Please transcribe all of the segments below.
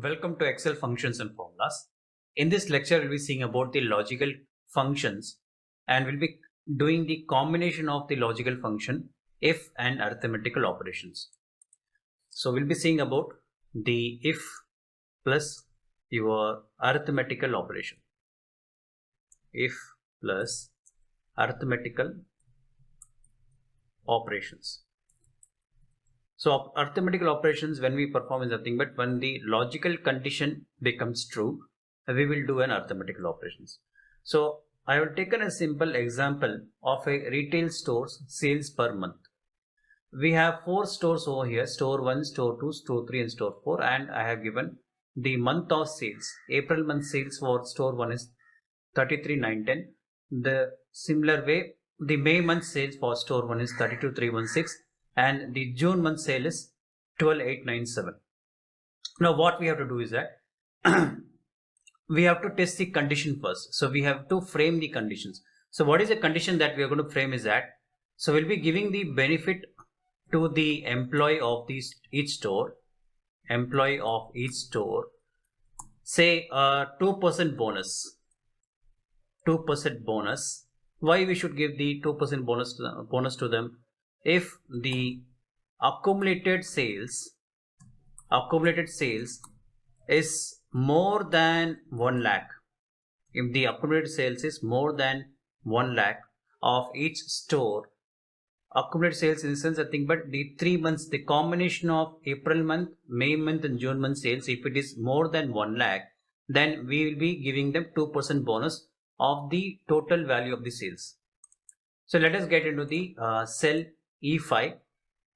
Welcome to Excel functions and formulas. In this lecture, we'll be seeing about the logical functions and we'll be doing the combination of the logical function if and arithmetical operations. So we'll be seeing about the if plus your arithmetical operation. If plus arithmetical operations. So arithmetical operations, when we perform, is nothing but when the logical condition becomes true, we will do an arithmetical operations. So I have taken a simple example of a retail store's sales per month. We have 4 stores over here: store 1, store 2, store 3 and store 4, and I have given the month of sales. April month sales for store 1 is 33,910. The similar way, the May month sales for store 1 is 32,316 and the June month sale is 12,897. Now what we have to do is that we have to test the condition first. So we have to frame the conditions. So what is the condition that we are going to frame is that, so we'll be giving the benefit to the employee of each store, say 2% bonus. 2% bonus. Why we should give the 2% bonus to them? If the accumulated sales is more than 1 lakh, if the accumulated sales is more than 1 lakh of each store, accumulated sales in the sense nothing but the 3 months, the combination of April month, May month and June month sales, if it is more than 1 lakh, then we will be giving them 2% bonus of the total value of the sales. So let us get into the cell E5,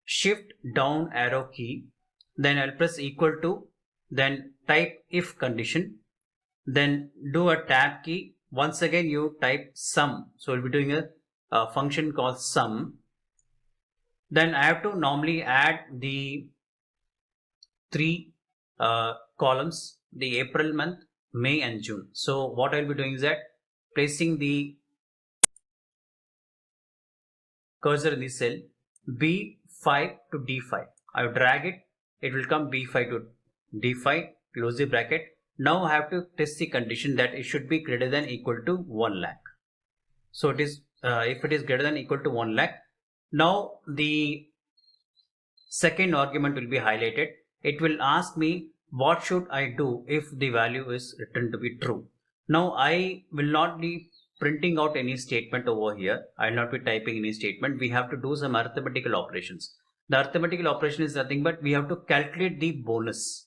shift down arrow key, then I'll press equal to, then type if condition, then do a tab key. Once again you type sum. So we'll be doing a function called sum. Then I have to normally add the 3 columns, the April month, May and June. So what I'll be doing is that placing the cursor in the cell B5 to D5. I will drag it. It will come B5 to D5. Close the bracket. Now I have to test the condition that it should be greater than equal to 1 lakh. So it is if it is greater than equal to 1 lakh. Now the second argument will be highlighted. It will ask me what should I do if the value is returned to be true. Now I will not be printing out any statement over here. I will not be typing any statement. We have to do some arithmetical operations. The arithmetical operation is nothing but we have to calculate the bonus,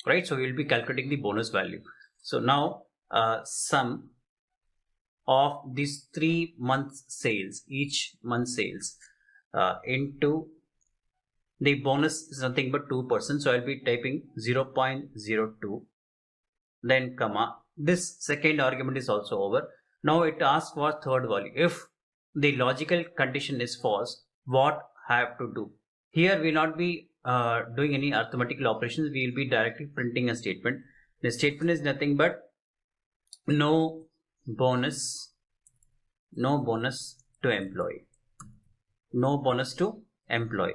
right? So we will be calculating the bonus value. So now sum of these 3 months sales, each month sales into the bonus is nothing but 2%. So I'll be typing 0.02, then comma. This second argument is also over. Now it asks for third value. If the logical condition is false, what I have to do? Here we will not be doing any arithmetical operations. We will be directly printing a statement. The statement is nothing but no bonus to employee. No bonus to employee.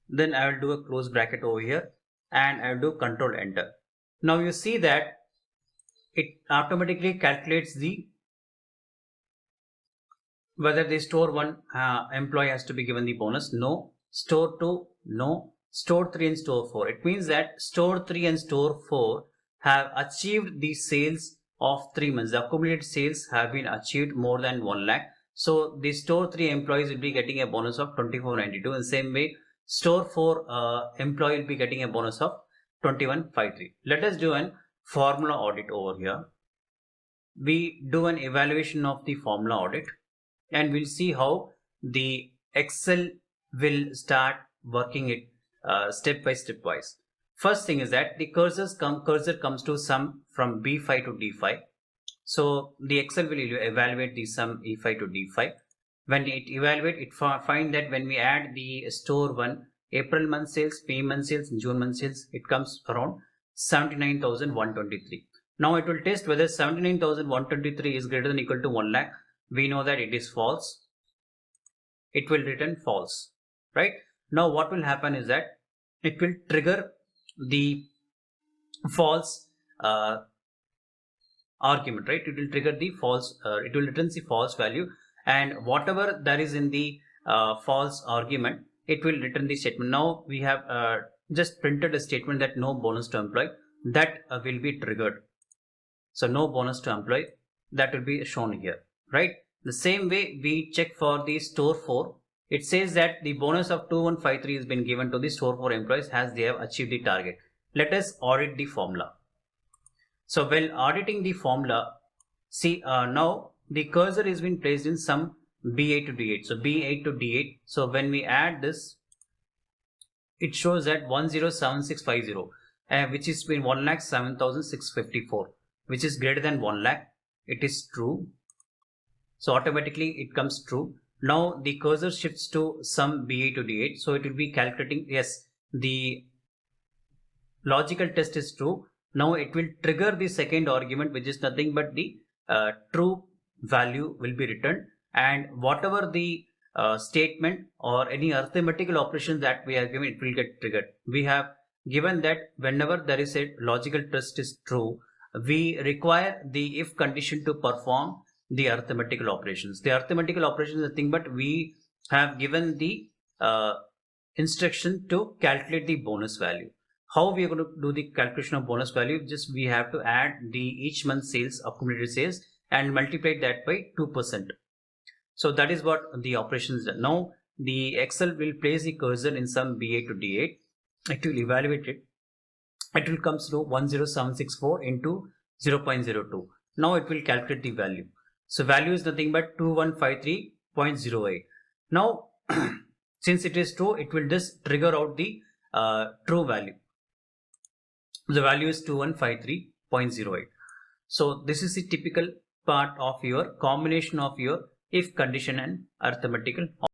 Then I will do a close bracket over here and I will do Control Enter. Now you see that it automatically calculates whether the store 1 employee has to be given the bonus. No. Store 2, no. Store 3 and store 4. It means that store 3 and store 4 have achieved the sales of 3 months. The accumulated sales have been achieved more than 1 lakh. So the store 3 employees will be getting a bonus of 2492. In the same way, store 4 employee will be getting a bonus of 2153. Let us do an formula audit over here. We do an evaluation of the formula audit and we'll see how the Excel will start working it step by step wise. First thing is that the cursor comes to sum from B5 to D5. So the Excel will evaluate the sum E5 to D5. When it evaluates, it find that when we add the store 1 April month sales, May month sales, June month sales, it comes around 79,123. Now it will test whether 79,123 is greater than equal to 1 lakh. We know that it is false. It will return false, right? Now what will happen is that it will trigger the false argument, right? It will trigger the false, it will return the false value, and whatever that is in the false argument, it will return the statement. Now we have just printed a statement that no bonus to employee, that will be triggered. So no bonus to employee, that will be shown here, right? The same way we check for the store 4. It says that the bonus of 2153 has been given to the store 4 employees as they have achieved the target. Let us audit the formula. So while auditing the formula, see now the cursor is been placed in some B8 to D8. So B8 to D8. So when we add this, it shows that 107650, which is between 1,07,654, which is greater than 1 lakh. It is true. So automatically it comes true. Now the cursor shifts to some B8 to D8. So it will be calculating, yes, the logical test is true. Now it will trigger the second argument, which is nothing but the true value will be returned, and whatever the statement or any arithmetical operation that we have given, it will get triggered. We have given that whenever there is a logical test is true, we require the if condition to perform the arithmetical operations. The arithmetical operations is nothing but we have given the instruction to calculate the bonus value. How we are going to do the calculation of bonus value? Just we have to add the each month sales, accumulated sales, and multiply that by 2%. So that is what the operations are. Now the Excel will place the cursor in some B8 to D8. It will evaluate it. It will come to 10764 into 0.02. Now it will calculate the value. So value is nothing but 2153.08. Now since it is true, it will just trigger out the true value. The value is 2153.08. So this is the typical part of your combination of your if condition and arithmetical